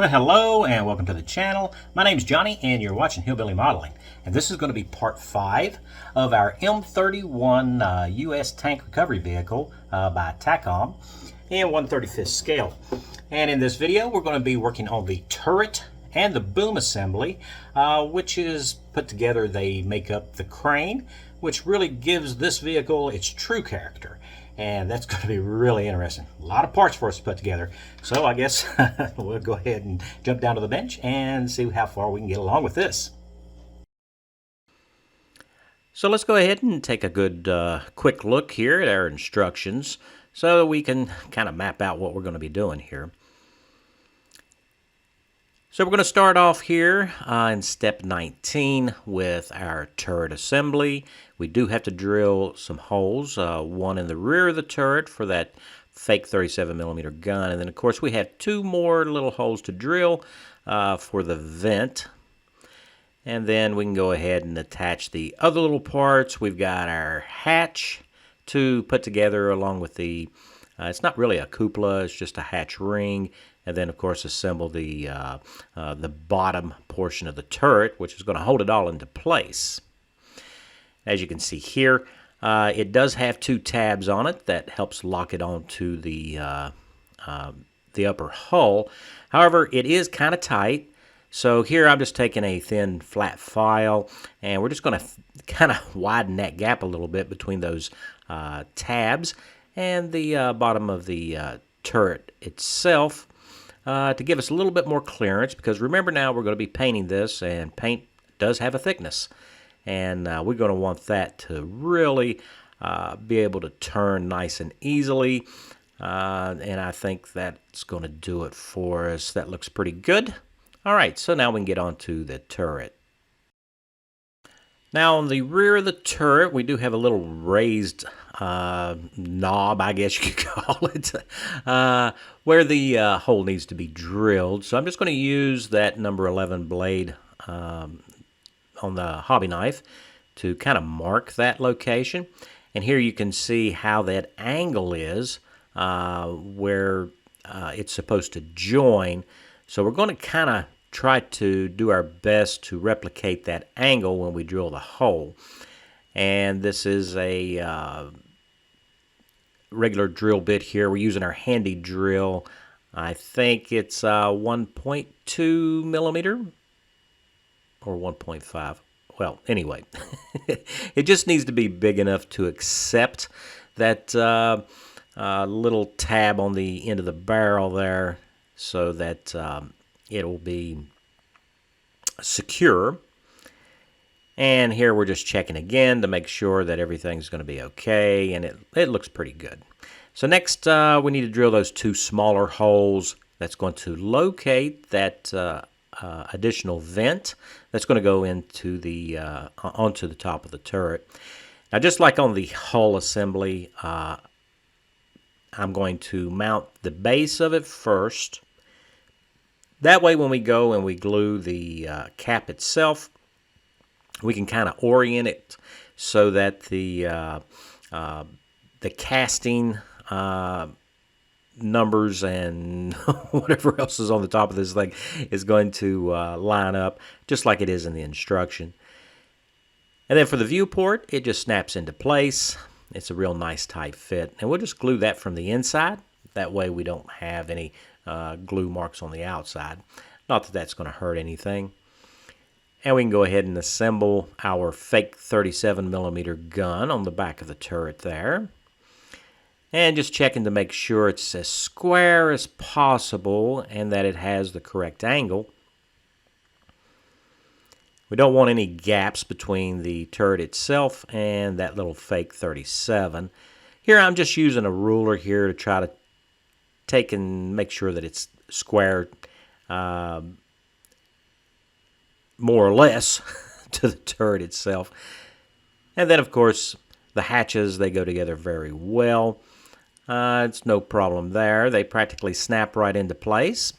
Well, hello and welcome to the channel. My name's Johnny and you're watching Hillbilly Modeling. And this is going to be part 5 of our M31 US tank recovery vehicle by TAKOM in 1/35th scale. And in this video we're going to be working on the turret and the boom assembly, which is put together. They make up the crane, which really gives this vehicle its true character. And that's going to be really interesting. A lot of parts for us to put together. So I guess we'll go ahead and jump down to the bench and see how far we can get along with this. So let's go ahead and take a good quick look here at our instructions so we can kind of map out what we're going to be doing here. So we're going to start off here in step 19 with our turret assembly. We do have to drill some holes, one in the rear of the turret for that fake 37mm gun, and then of course we have 2 more little holes to drill for the vent. And then we can go ahead and attach the other little parts. We've got our hatch to put together along with the, it's not really a cupola, it's just a hatch ring. And then, of course, assemble the bottom portion of the turret, which is going to hold it all into place. As you can see here, it does have 2 tabs on it that helps lock it onto the upper hull. However, it is kind of tight. So here I'm just taking a thin flat file, and we're just going to kind of widen that gap a little bit between those tabs and the bottom of the turret itself. To give us a little bit more clearance, because remember now we're going to be painting this, and paint does have a thickness, and we're going to want that to really be able to turn nice and easily, and I think that's going to do it for us. That looks pretty good. Alright, so now we can get on to the turret. Now on the rear of the turret we do have a little raised knob, I guess you could call it, where the hole needs to be drilled. So I'm just going to use that number 11 blade on the hobby knife to kind of mark that location. And here you can see how that angle is where it's supposed to join. So we're going to kind of try to do our best to replicate that angle when we drill the hole. And this is a regular drill bit here. We're using our handy drill. I think it's 1.2 millimeter or 1.5. Well, anyway, it just needs to be big enough to accept that little tab on the end of the barrel there, so that it'll be secure. And here we're just checking again to make sure that everything's going to be okay, and it looks pretty good. So next we need to drill those 2 smaller holes that's going to locate that additional vent that's going to go into the onto the top of the turret. Now, just like on the hull assembly, I'm going to mount the base of it first. That way when we go and we glue the cap itself, we can kind of orient it so that the casting numbers and whatever else is on the top of this thing is going to line up just like it is in the instruction. And then for the viewport, it just snaps into place. It's a real nice tight fit, and we'll just glue that from the inside. That way we don't have any glue marks on the outside. Not that that's going to hurt anything. And we can go ahead and assemble our fake 37mm gun on the back of the turret there. And just checking to make sure it's as square as possible and that it has the correct angle. We don't want any gaps between the turret itself and that little fake 37. Here I'm just using a ruler here to try to take and make sure that it's square more or less to the turret itself. And then of course the hatches, they go together very well. It's no problem there. They practically snap right into place.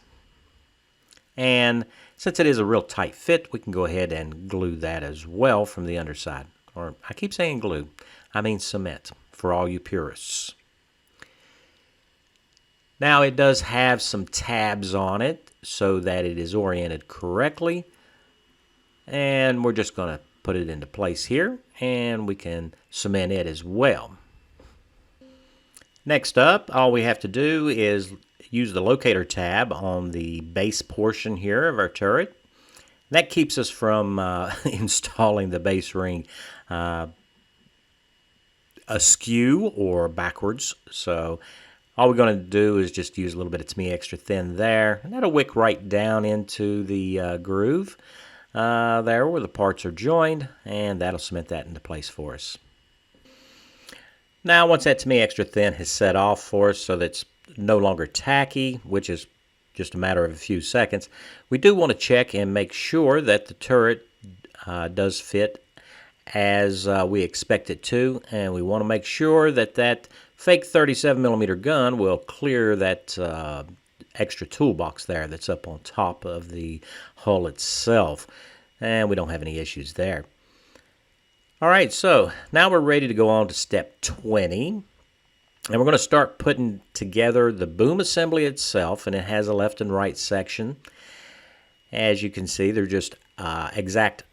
And since it is a real tight fit, we can go ahead and glue that as well from the underside. Or I keep saying glue, I mean cement for all you purists. Now it does have some tabs on it, so that it is oriented correctly. And we're just going to put it into place here, and we can cement it as well. Next up, all we have to do is use the locator tab on the base portion here of our turret. That keeps us from installing the base ring askew or backwards. So all we're going to do is just use a little bit of TME extra thin there, and that'll wick right down into the groove there where the parts are joined, and that'll cement that into place for us. Now once that TME extra thin has set off for us so that's no longer tacky, which is just a matter of a few seconds, we do want to check and make sure that the turret does fit as we expect it to, and we want to make sure that that fake 37mm gun will clear that extra toolbox there that's up on top of the hull itself, and we don't have any issues there. Alright, so now we're ready to go on to step 20, and we're going to start putting together the boom assembly itself, and it has a left and right section. As you can see, they're just exact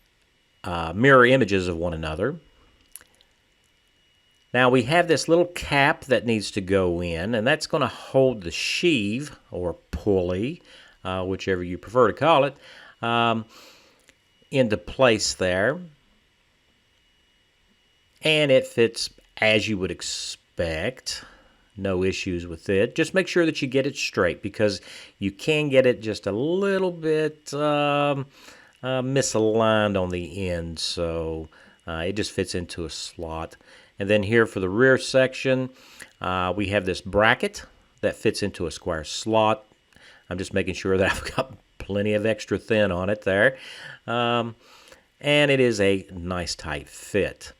mirror images of one another. Now we have this little cap that needs to go in, and that's going to hold the sheave or pulley, whichever you prefer to call it, into place there. And it fits as you would expect. No issues with it. Just make sure that you get it straight, because you can get it just a little bit misaligned on the end, so it just fits into a slot. And then here for the rear section, we have this bracket that fits into a square slot. I'm just making sure that I've got plenty of extra thin on it there. And it is a nice tight fit.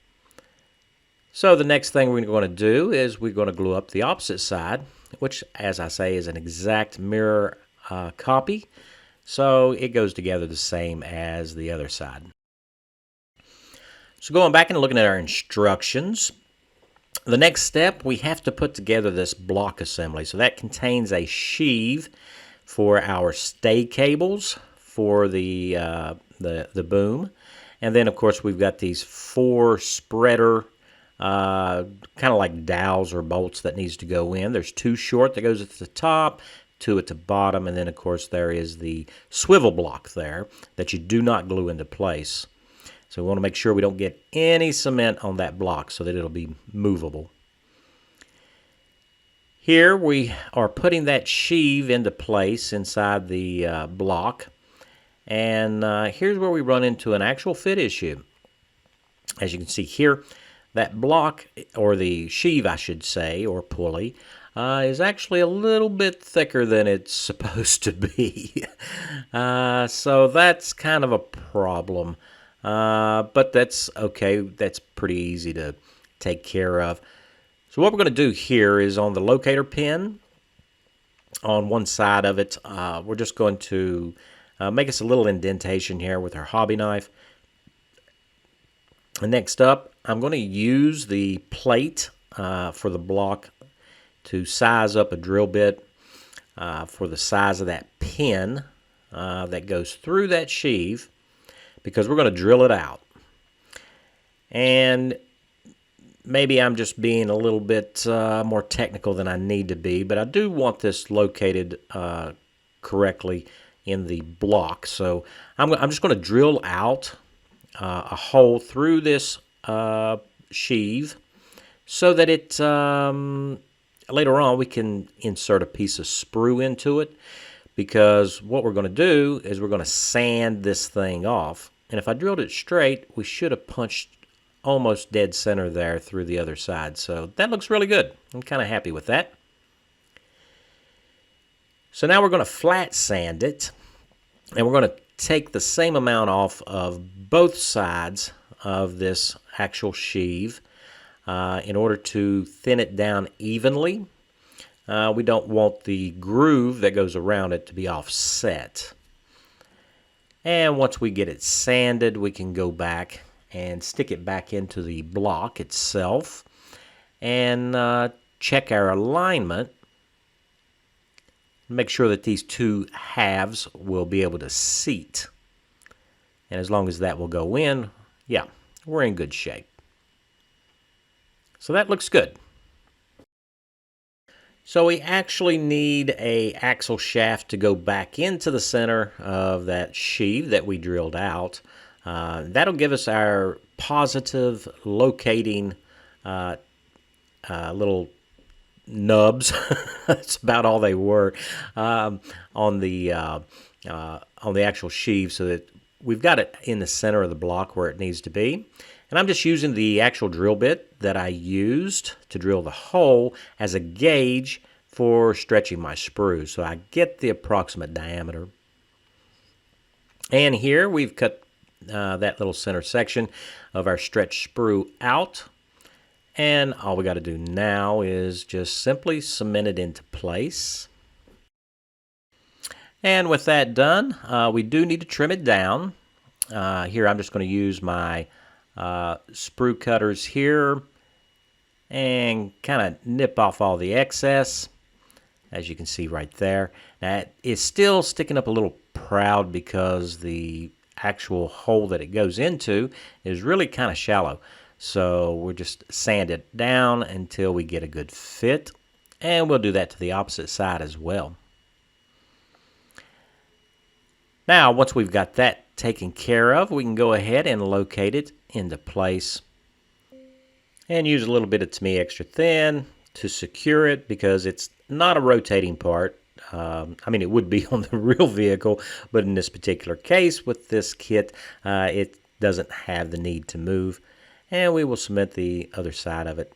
So the next thing we're going to do is we're going to glue up the opposite side, which, as I say, is an exact mirror copy. So it goes together the same as the other side. So going back and looking at our instructions, the next step, we have to put together this block assembly. So that contains a sheave for our stay cables for the boom. And then, of course, we've got these 4 spreader kind of like dowels or bolts that needs to go in. There's 2 short that goes at the top, 2 at the bottom, and then of course there is the swivel block there that you do not glue into place. So we want to make sure we don't get any cement on that block so that it'll be movable. Here we are putting that sheave into place inside the block, and here's where we run into an actual fit issue. As you can see here, that block, or the sheave I should say, or pulley, is actually a little bit thicker than it's supposed to be. So that's kind of a problem. But that's okay. That's pretty easy to take care of. So what we're going to do here is on the locator pin, on one side of it, we're just going to make us a little indentation here with our hobby knife. And next up, I'm going to use the plate for the block to size up a drill bit for the size of that pin that goes through that sheave, because we're going to drill it out. And maybe I'm just being a little bit more technical than I need to be, but I do want this located correctly in the block. So I'm just going to drill out a hole through this sheave so that it later on we can insert a piece of sprue into it, because what we're going to do is we're going to sand this thing off. And if I drilled it straight, we should have punched almost dead center there through the other side. So that looks really good. I'm kind of happy with that. So now we're going to flat sand it, and we're going to take the same amount off of both sides of this actual sheave in order to thin it down evenly. We don't want the groove that goes around it to be offset. And once we get it sanded, we can go back and stick it back into the block itself and check our alignment. Make sure that these two halves will be able to seat. And as long as that will go in, yeah, we're in good shape. So that looks good. So we actually need a axle shaft to go back into the center of that sheave that we drilled out. That'll give us our positive locating little nubs. That's about all they were on the actual sheave, so that we've got it in the center of the block where it needs to be. And I'm just using the actual drill bit that I used to drill the hole as a gauge for stretching my sprue, so I get the approximate diameter. And here we've cut that little center section of our stretch sprue out. And all we got to do now is just simply cement it into place. And with that done, we do need to trim it down. Here I'm just going to use my sprue cutters here and kind of nip off all the excess, as you can see right there. Now it's still sticking up a little proud because the actual hole that it goes into is really kind of shallow. So we'll just sand it down until we get a good fit, and we'll do that to the opposite side as well. Now, once we've got that taken care of, we can go ahead and locate it into place and use a little bit of Tamiya Extra Thin to secure it, because it's not a rotating part. I mean, it would be on the real vehicle, but in this particular case with this kit, it doesn't have the need to move. And we will cement the other side of it.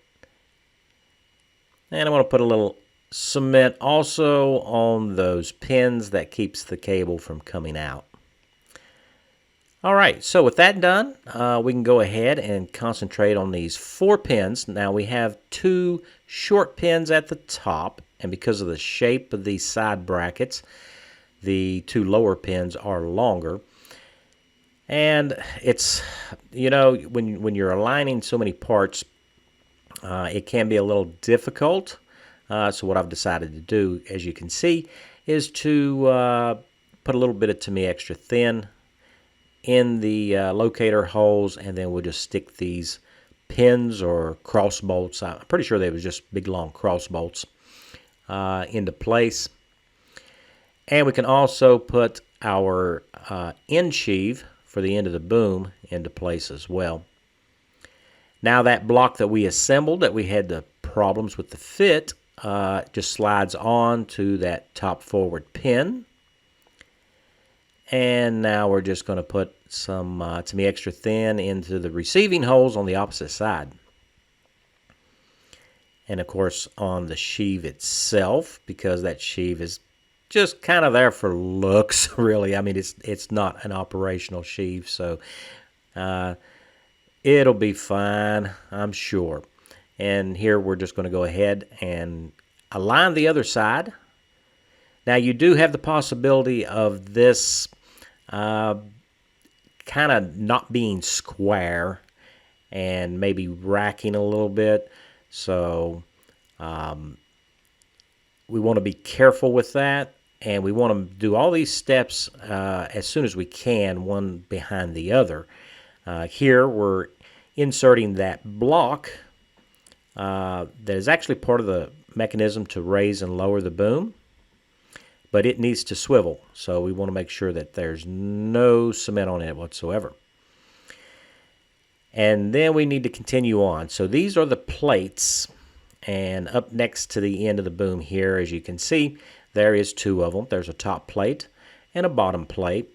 And I want to put a little cement also on those pins that keeps the cable from coming out. All right, so with that done, we can go ahead and concentrate on these 4 pins. Now we have 2 short pins at the top, and because of the shape of these side brackets, the 2 lower pins are longer. And it's, you know, when you're aligning so many parts, it can be a little difficult. So what I've decided to do, as you can see, is to put a little bit of Tamiya Extra Thin in the locator holes, and then we'll just stick these pins or cross bolts. I'm pretty sure they was just big long cross bolts into place. And we can also put our end sheave for the end of the boom into place as well. Now that block that we assembled, that we had the problems with the fit, just slides on to that top forward pin. And now we're just going to put some Tamiya Extra Thin into the receiving holes on the opposite side. And of course on the sheave itself, because that sheave is just kind of there for looks, really. I mean, it's not an operational sheave, so it'll be fine, I'm sure. And here we're just going to go ahead and align the other side. Now you do have the possibility of this kind of not being square and maybe racking a little bit, so we want to be careful with that. And we want to do all these steps as soon as we can, one behind the other. Here we're inserting that block that is actually part of the mechanism to raise and lower the boom, but it needs to swivel. So we want to make sure that there's no cement on it whatsoever. And then we need to continue on. So these are the plates, and up next to the end of the boom here, as you can see, there is 2 of them. There's a top plate and a bottom plate.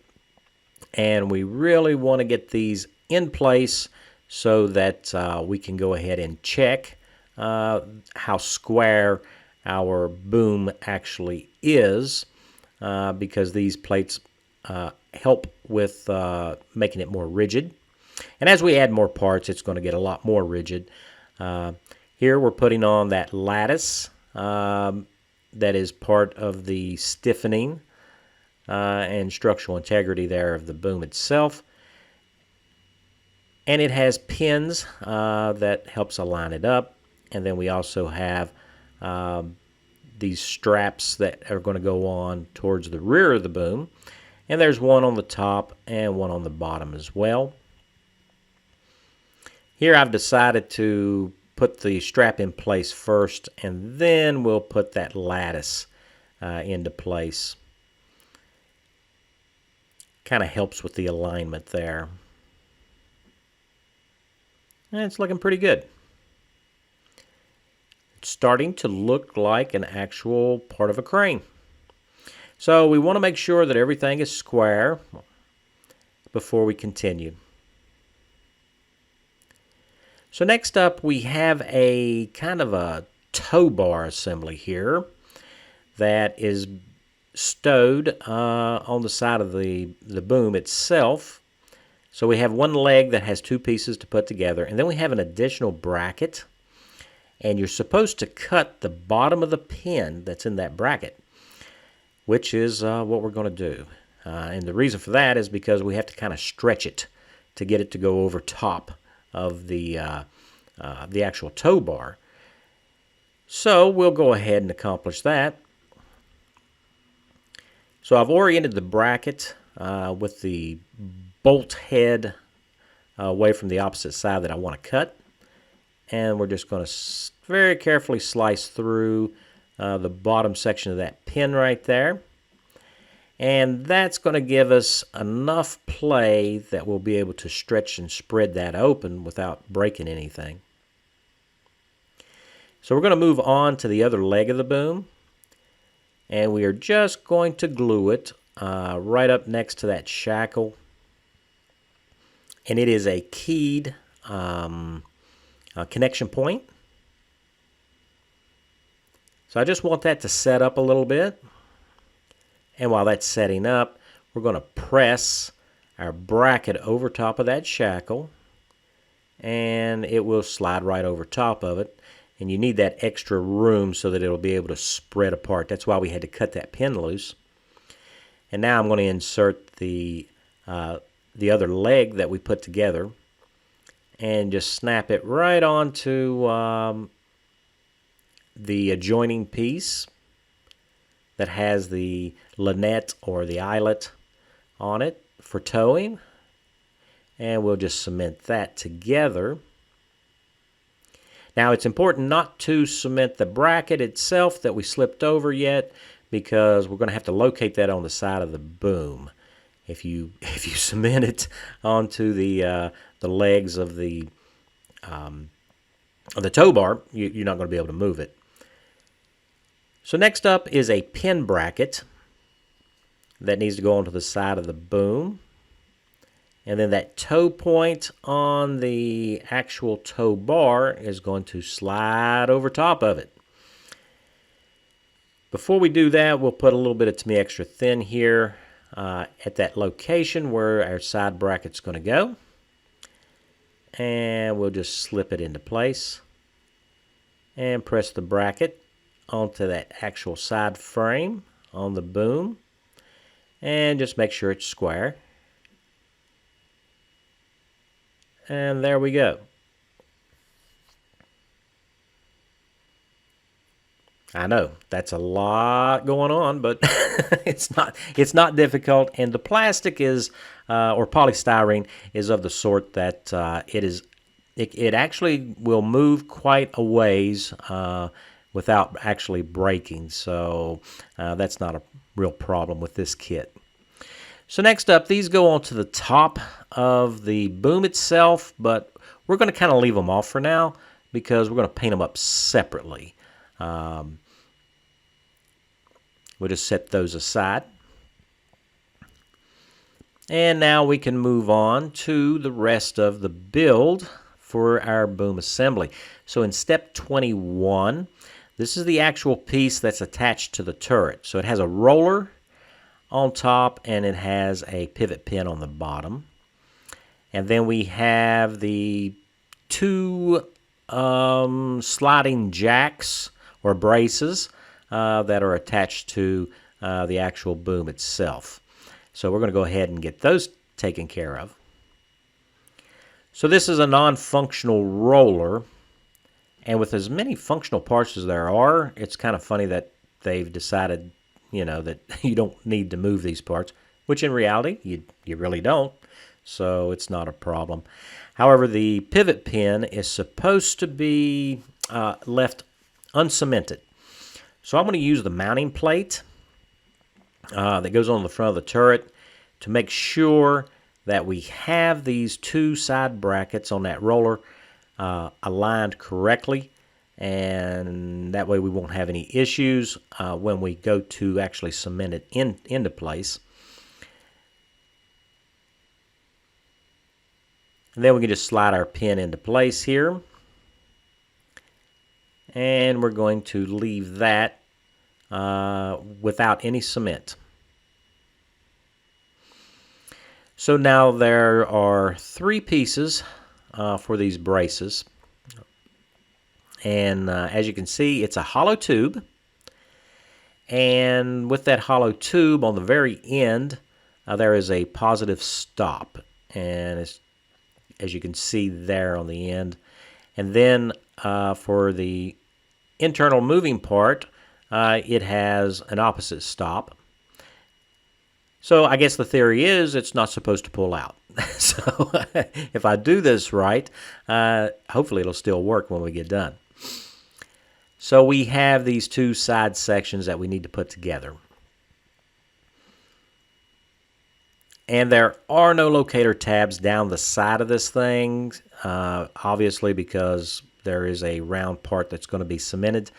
And we really want to get these in place so that we can go ahead and check how square our boom actually is, because these plates help with making it more rigid. And as we add more parts, it's going to get a lot more rigid. Here we're putting on that lattice that is part of the stiffening and structural integrity there of the boom itself. And it has pins that helps align it up. And then we also have these straps that are going to go on towards the rear of the boom. And there's one on the top and one on the bottom as well. Here I've decided to put the strap in place first, and then we'll put that lattice into place. Kind of helps with the alignment there. And it's looking pretty good. It's starting to look like an actual part of a crane. So we want to make sure that everything is square before we continue. So next up we have a kind of a tow bar assembly here that is stowed on the side of the boom itself. So we have one leg that has two pieces to put together, and then we have an additional bracket, and you're supposed to cut the bottom of the pin that's in that bracket, which is what we're going to do. And the reason for that is because we have to kind of stretch it to get it to go over top of the actual tow bar. So we'll go ahead and accomplish that. So I've oriented the bracket with the bolt head away from the opposite side that I want to cut. And we're just going to very carefully slice through the bottom section of that pin right there. And that's going to give us enough play that we'll be able to stretch and spread that open without breaking anything. So we're going to move on to the other leg of the boom. And we are just going to glue it right up next to that shackle. And it is a keyed connection point. So I just want that to set up a little bit. And while that's setting up, we're going to press our bracket over top of that shackle, and it will slide right over top of it. And you need that extra room so that it'll be able to spread apart. That's why we had to cut that pin loose. And now I'm going to insert the other leg that we put together and just snap it right onto the adjoining piece that has the lunette or the eyelet on it for towing. And we'll just cement that together. Now it's important not to cement the bracket itself that we slipped over yet, because we're going to have to locate that on the side of the boom. If you cement it onto the legs of the tow bar, you're not going to be able to move it. So next up is a pin bracket that needs to go onto the side of the boom. And then that tow point on the actual tow bar is going to slide over top of it. Before we do that, we'll put a little bit of To Me Extra Thin here at that location where our side bracket's going to go. And we'll just slip it into place and press the bracket onto that actual side frame on the boom, and just make sure it's square. And there we go. I know that's a lot going on, but it's not difficult. And the plastic is or polystyrene is of the sort that it actually will move quite a ways without actually breaking. So that's not a real problem with this kit. So next up, these go onto the top of the boom itself, but we're going to kind of leave them off for now because we're going to paint them up separately. We'll just set those aside. And now we can move on to the rest of the build for our boom assembly. So in step 21, this is the actual piece that's attached to the turret. So it has a roller on top and it has a pivot pin on the bottom. And then we have the two sliding jacks or braces that are attached to the actual boom itself. So we're going to go ahead and get those taken care of. So this is a non-functional roller, and with as many functional parts as there are, it's kind of funny that they've decided, that you don't need to move these parts, which in reality, you really don't. So it's not a problem. However, the pivot pin is supposed to be left uncemented. So I'm going to use the mounting plate that goes on the front of the turret to make sure that we have these two side brackets on that roller aligned correctly, and that way we won't have any issues when we go to actually cement it into place. And then we can just slide our pin into place here. And we're going to leave that without any cement. So now there are 3 pieces for these braces. And as you can see, it's a hollow tube. And with that hollow tube on the very end, there is a positive stop. And it's, as you can see there on the end. And then for the internal moving part, it has an opposite stop. So I guess the theory is it's not supposed to pull out. So if I do this right, hopefully it'll still work when we get done. So we have these 2 side sections that we need to put together. And there are no locator tabs down the side of this thing, obviously because there is a round part that's going to be cemented,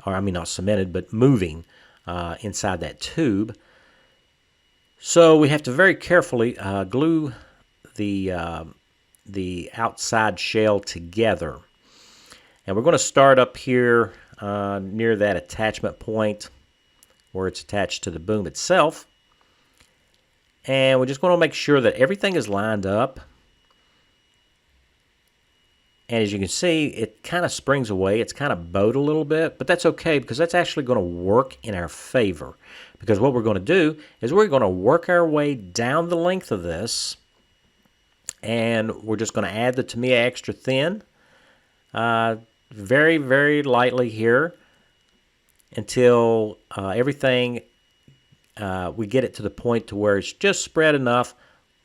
or I mean not cemented, but moving inside that tube. So we have to very carefully glue the outside shell together. And we're going to start up here near that attachment point where it's attached to the boom itself. And we're just going to make sure that everything is lined up. And as you can see, it kind of springs away. It's kind of bowed a little bit, but that's okay because that's actually going to work in our favor. Because what we're going to do is we're going to work our way down the length of this. And we're just going to add the Tamiya extra thin very, very lightly here until everything we get it to the point to where it's just spread enough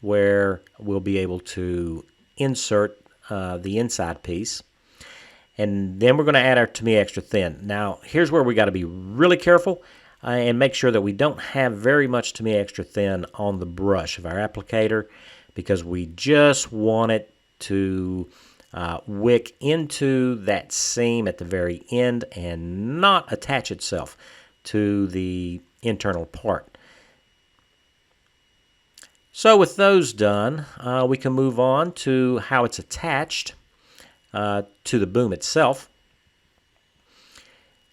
where we'll be able to insert the inside piece. And then we're going to add our Tamiya extra thin. Now, here's where we got to be really careful and make sure that we don't have very much Tamiya extra thin on the brush of our applicator, because we just want it to wick into that seam at the very end and not attach itself to the internal part. So with those done, we can move on to how it's attached to the boom itself.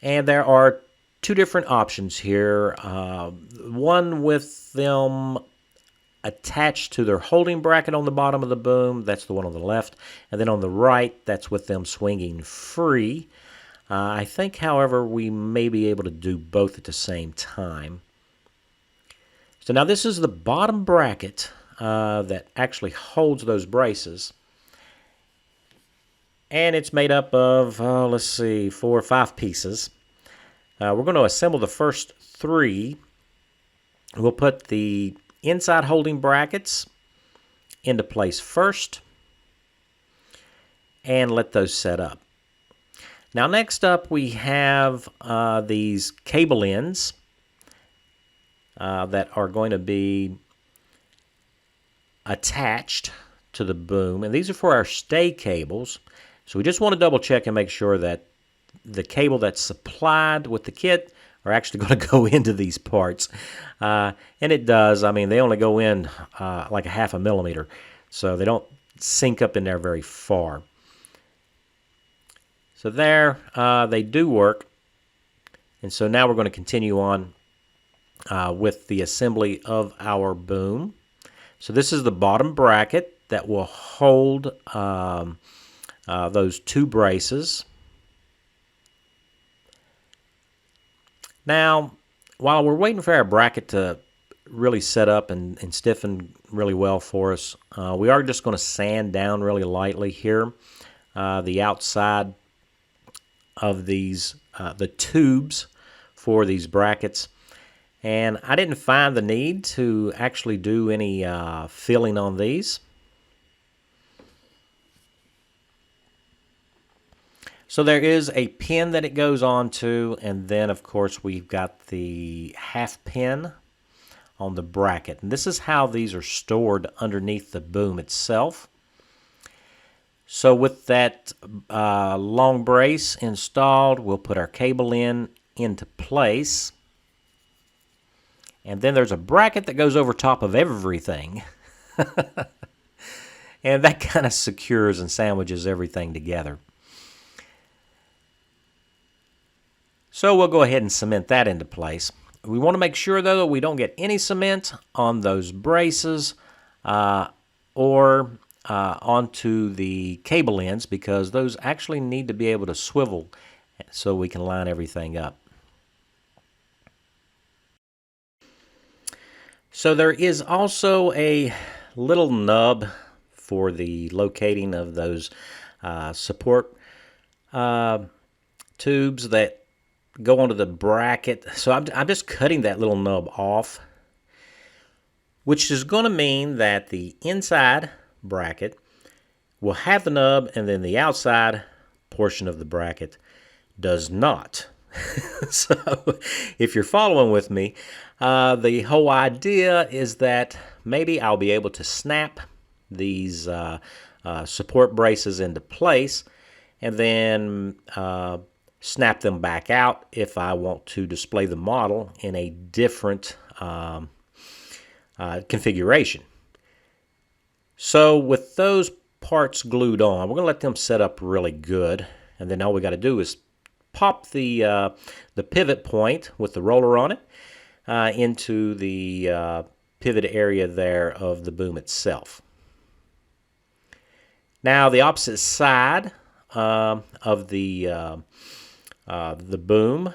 And there are 2 different options here. One with them attached to their holding bracket on the bottom of the boom. That's the one on the left. And then on the right, that's with them swinging free. I think, however, we may be able to do both at the same time. So now this is the bottom bracket that actually holds those braces. And it's made up of, let's see, 4 or 5 pieces. We're going to assemble the first 3. We'll put the inside holding brackets into place first and let those set up. Now next up we have these cable ends that are going to be attached to the boom, and these are for our stay cables. So we just want to double check and make sure that the cable that's supplied with the kit are actually going to go into these parts. And it does. I mean, they only go in like a 1/2 millimeter, so they don't sink up in there very far. So there, they do work. And so now we're going to continue on with the assembly of our boom. So this is the bottom bracket that will hold those 2 braces. Now, while we're waiting for our bracket to really set up and stiffen really well for us, we are just going to sand down really lightly here the outside of these, the tubes for these brackets. And I didn't find the need to actually do any filling on these. So there is a pin that it goes on to, and then of course we've got the half pin on the bracket. And this is how these are stored underneath the boom itself. So with that long brace installed, we'll put our cable into place. And then there's a bracket that goes over top of everything. And that kind of secures and sandwiches everything together. So we'll go ahead and cement that into place. We want to make sure, though, that we don't get any cement on those braces or onto the cable ends, because those actually need to be able to swivel so we can line everything up. So there is also a little nub for the locating of those support tubes that go onto the bracket. So I'm just cutting that little nub off, which is going to mean that the inside bracket will have the nub, and then the outside portion of the bracket does not. So if you're following with me, the whole idea is that maybe I'll be able to snap these support braces into place, and then snap them back out if I want to display the model in a different configuration. So with those parts glued on, we're going to let them set up really good, and then all we got to do is pop the pivot point with the roller on it into the pivot area there of the boom itself. Now the opposite side of the boom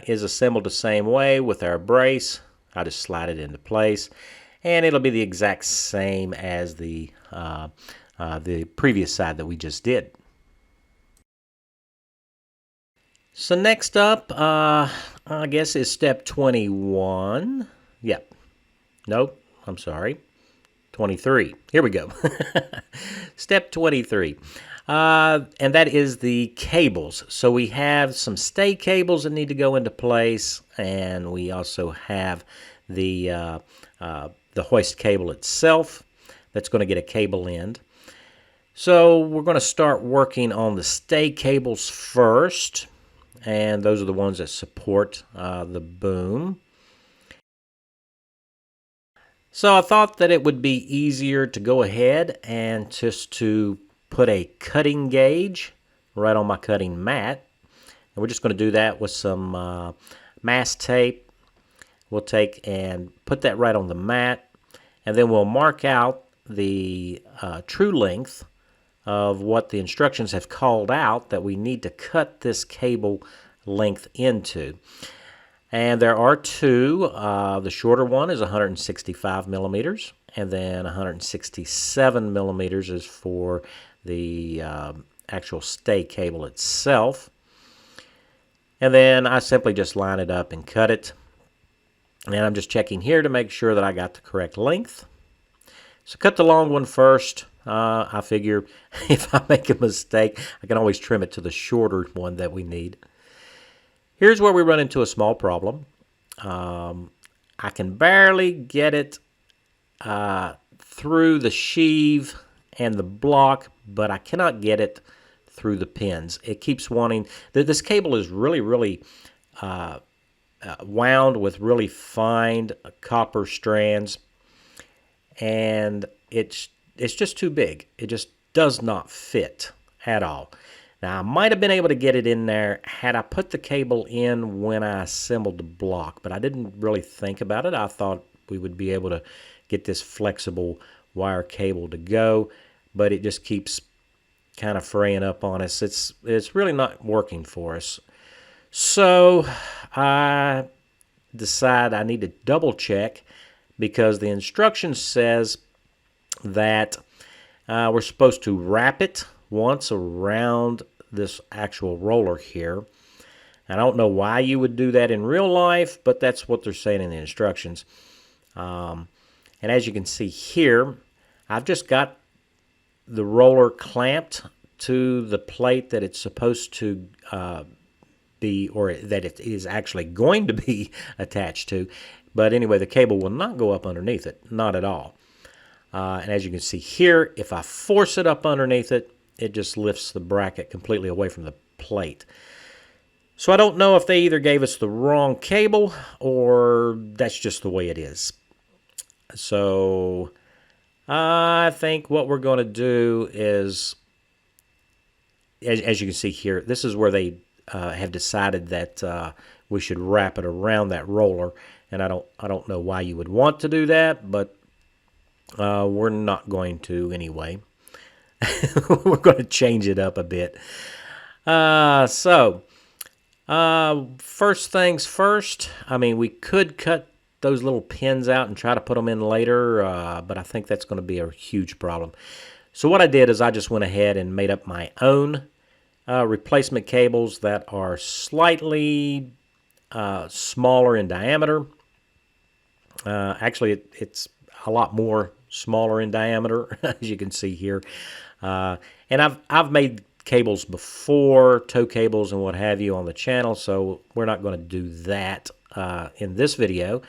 is assembled the same way with our brace. I just slide it into place, and it'll be the exact same as the previous side that we just did. So next up, I guess, is step 21. Yep. Nope, I'm sorry. 23. Here we go. Step 23. And that is the cables. So we have some stay cables that need to go into place, and we also have the hoist cable itself that's going to get a cable end. So we're going to start working on the stay cables first, and those are the ones that support the boom. So I thought that it would be easier to go ahead and just to put a cutting gauge right on my cutting mat. And we're just going to do that with some mask tape. We'll take and put that right on the mat, and then we'll mark out the true length of what the instructions have called out that we need to cut this cable length into. And there are two. The shorter one is 165 millimeters, and then 167 millimeters is for the actual stay cable itself. And then I simply just line it up and cut it. And I'm just checking here to make sure that I got the correct length. So cut the long one first. I figure if I make a mistake, I can always trim it to the shorter one that we need. Here's where we run into a small problem. I can barely get it through the sheave and the block, but I cannot get it through the pins. It keeps wanting... This cable is really wound with really fine copper strands, and it's just too big. It just does not fit at all. Now, I might have been able to get it in there had I put the cable in when I assembled the block, but I didn't really think about it. I thought we would be able to get this flexible wire cable to go, but it just keeps kind of fraying up on us. It's really not working for us. So I decide I need to double check, because the instruction says that we're supposed to wrap it once around this actual roller here. I don't know why you would do that in real life, but that's what they're saying in the instructions. And as you can see here, I've just got the roller clamped to the plate that it's supposed to be, or that it is actually going to be attached to. But anyway, the cable will not go up underneath it, not at all. And as you can see here, if I force it up underneath it, it just lifts the bracket completely away from the plate. So I don't know if they either gave us the wrong cable or that's just the way it is. So I think what we're going to do is, as you can see here, this is where they have decided that we should wrap it around that roller. And I don't know why you would want to do that, but we're not going to anyway. We're going to change it up a bit. First things first, I mean, we could cut those little pins out and try to put them in later, but I think that's going to be a huge problem. So what I did is I just went ahead and made up my own replacement cables that are slightly smaller in diameter. Actually, it's a lot more smaller in diameter, as you can see here. And I've made cables before, tow cables and what have you on the channel, so we're not going to do that in this video.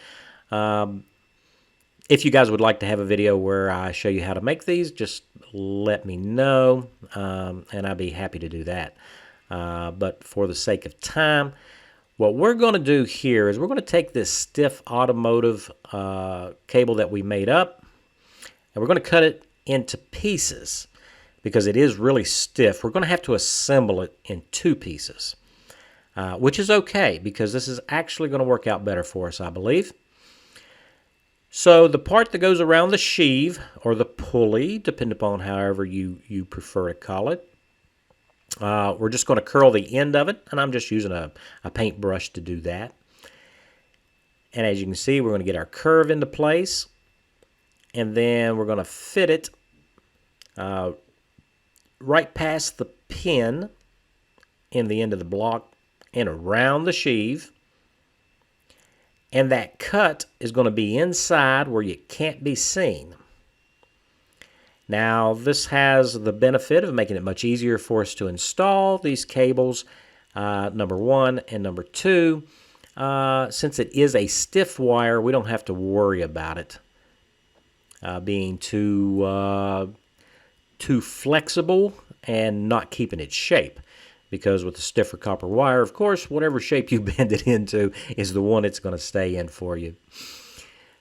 If you guys would like to have a video where I show you how to make these, just let me know, and I'd be happy to do that. But for the sake of time, what we're going to do here is we're going to take this stiff automotive cable that we made up, and we're going to cut it into pieces. Because it is really stiff, we're going to have to assemble it in 2 pieces, which is okay because this is actually going to work out better for us, I believe. So the part that goes around the sheave, or the pulley, depending upon however you prefer to call it, we're just going to curl the end of it, and I'm just using a paintbrush to do that. And as you can see, we're going to get our curve into place, and then we're going to fit it right past the pin in the end of the block and around the sheave. And that cut is going to be inside where you can't be seen. Now, this has the benefit of making it much easier for us to install these cables, number 1, and number 2. Since it is a stiff wire, we don't have to worry about it being too flexible and not keeping its shape, because with the stiffer copper wire, of course, whatever shape you bend it into is the one it's going to stay in for you.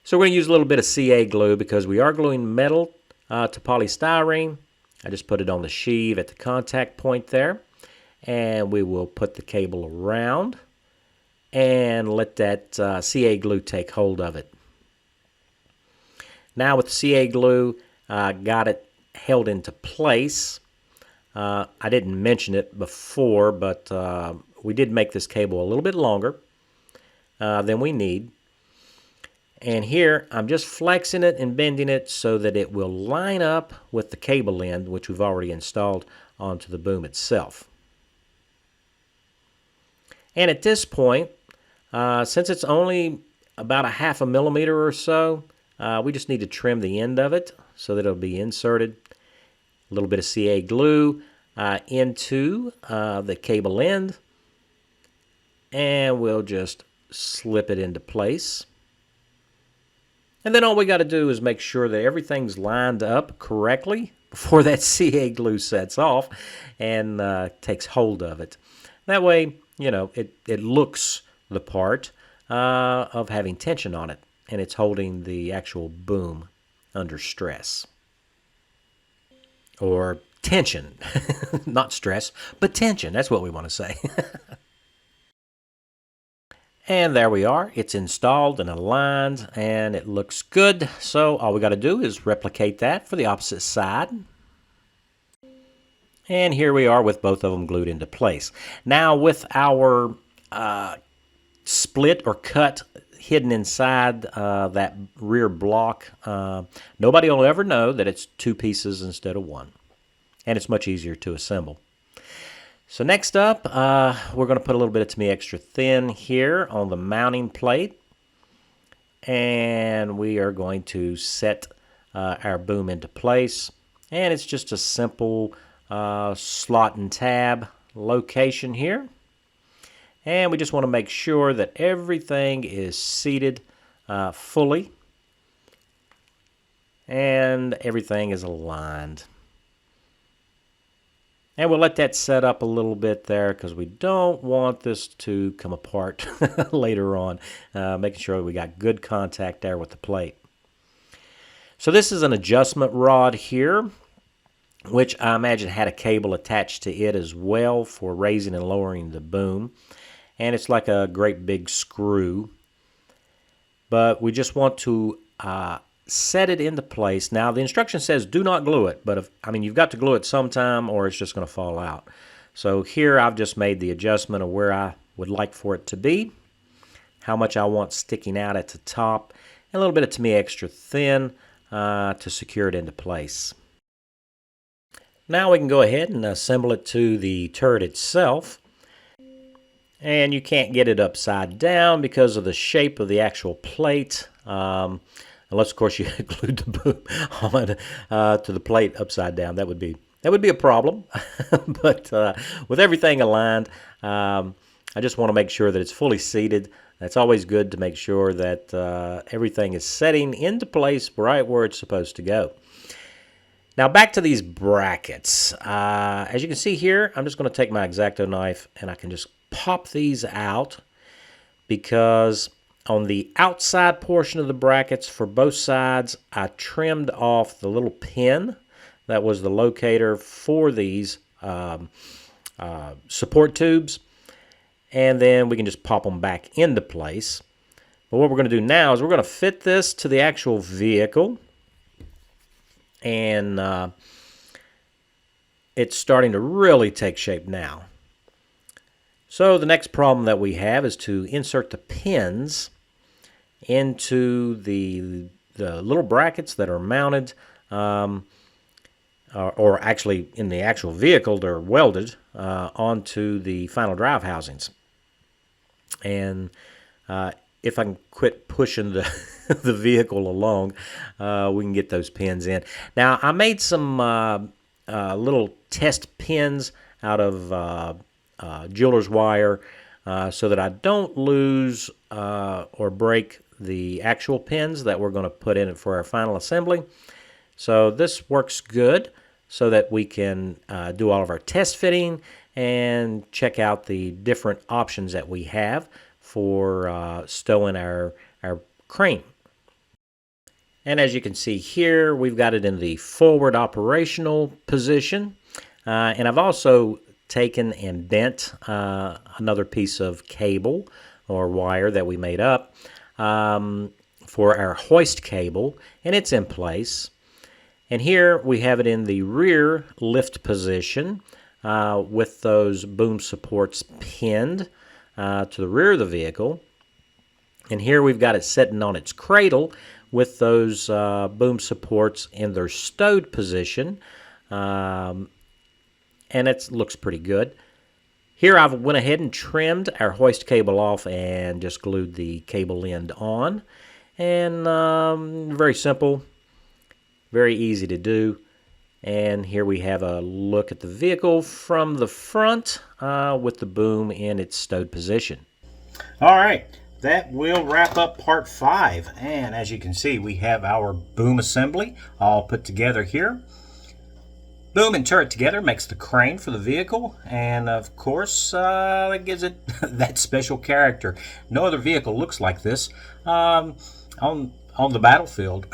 So we're going to use a little bit of CA glue because we are gluing metal to polystyrene. I just put it on the sheave at the contact point there, and we will put the cable around and let that CA glue take hold of it. Now with the CA glue, got it held into place. I didn't mention it before, but we did make this cable a little bit longer than we need. And here I'm just flexing it and bending it so that it will line up with the cable end, which we've already installed onto the boom itself. And at this point, since it's only about a 1/2 millimeter or so, we just need to trim the end of it so that it'll be inserted. A little bit of CA glue into the cable end, and we'll just slip it into place. And then all we got to do is make sure that everything's lined up correctly before that CA glue sets off and takes hold of it. That way, you know, it looks the part of having tension on it, and it's holding the actual boom under stress. Or tension. Not stress, but tension. That's what we want to say. And there we are. It's installed and aligned, and it looks good. So all we got to do is replicate that for the opposite side. And here we are with both of them glued into place. Now with our split or cut hidden inside that rear block, nobody will ever know that it's 2 pieces instead of 1. And it's much easier to assemble. So next up, we're going to put a little bit of To Me Extra Thin here on the mounting plate. And we are going to set our boom into place. And it's just a simple slot and tab location here. And we just want to make sure that everything is seated fully and everything is aligned. And we'll let that set up a little bit there because we don't want this to come apart later on, making sure we got good contact there with the plate. So this is an adjustment rod here, which I imagine had a cable attached to it as well for raising and lowering the boom. And it's like a great big screw. But we just want to set it into place. Now the instruction says do not glue it, but you've got to glue it sometime or it's just going to fall out. So here I've just made the adjustment of where I would like for it to be, how much I want sticking out at the top, and a little bit of To Me Extra Thin to secure it into place. Now we can go ahead and assemble it to the turret itself. And you can't get it upside down because of the shape of the actual plate. Unless, of course, you glued the boom on to the plate upside down. That would be a problem. But with everything aligned, I just want to make sure that it's fully seated. It's always good to make sure that everything is setting into place right where it's supposed to go. Now back to these brackets. As you can see here, I'm just going to take my X-Acto knife and I can just pop these out, because on the outside portion of the brackets for both sides, I trimmed off the little pin that was the locator for these support tubes, and then we can just pop them back into place. But what we're going to do now is we're going to fit this to the actual vehicle, and it's starting to really take shape now. So the next problem that we have is to insert the pins into the little brackets that are mounted, or actually in the actual vehicle, they're welded onto the final drive housings. And if I can quit pushing the vehicle along, we can get those pins in. Now I made some little test pins out of jeweler's wire so that I don't lose or break the actual pins that we're going to put in it for our final assembly. So this works good so that we can do all of our test fitting and check out the different options that we have for stowing our crane. And as you can see here, we've got it in the forward operational position, and I've also taken and bent another piece of cable or wire that we made up for our hoist cable, and it's in place. And here we have it in the rear lift position with those boom supports pinned to the rear of the vehicle. And here we've got it sitting on its cradle with those boom supports in their stowed position. And it looks pretty good. Here I went ahead and trimmed our hoist cable off and just glued the cable end on. And very simple, very easy to do. And here we have a look at the vehicle from the front with the boom in its stowed position. All right, that will wrap up part 5. And as you can see, we have our boom assembly all put together here. Boom and turret together makes the crane for the vehicle, and of course that gives it that special character. No other vehicle looks like this on the battlefield.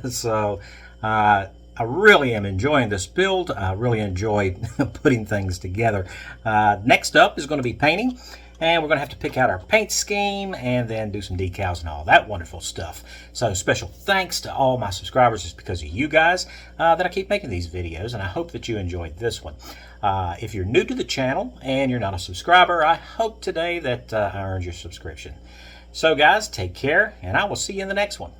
So I really am enjoying this build. I really enjoy putting things together. Next up is going to be painting. And we're going to have to pick out our paint scheme and then do some decals and all that wonderful stuff. So special thanks to all my subscribers. It's because of you guys that I keep making these videos, and I hope that you enjoyed this one. If you're new to the channel and you're not a subscriber, I hope today that I earned your subscription. So guys, take care, and I will see you in the next one.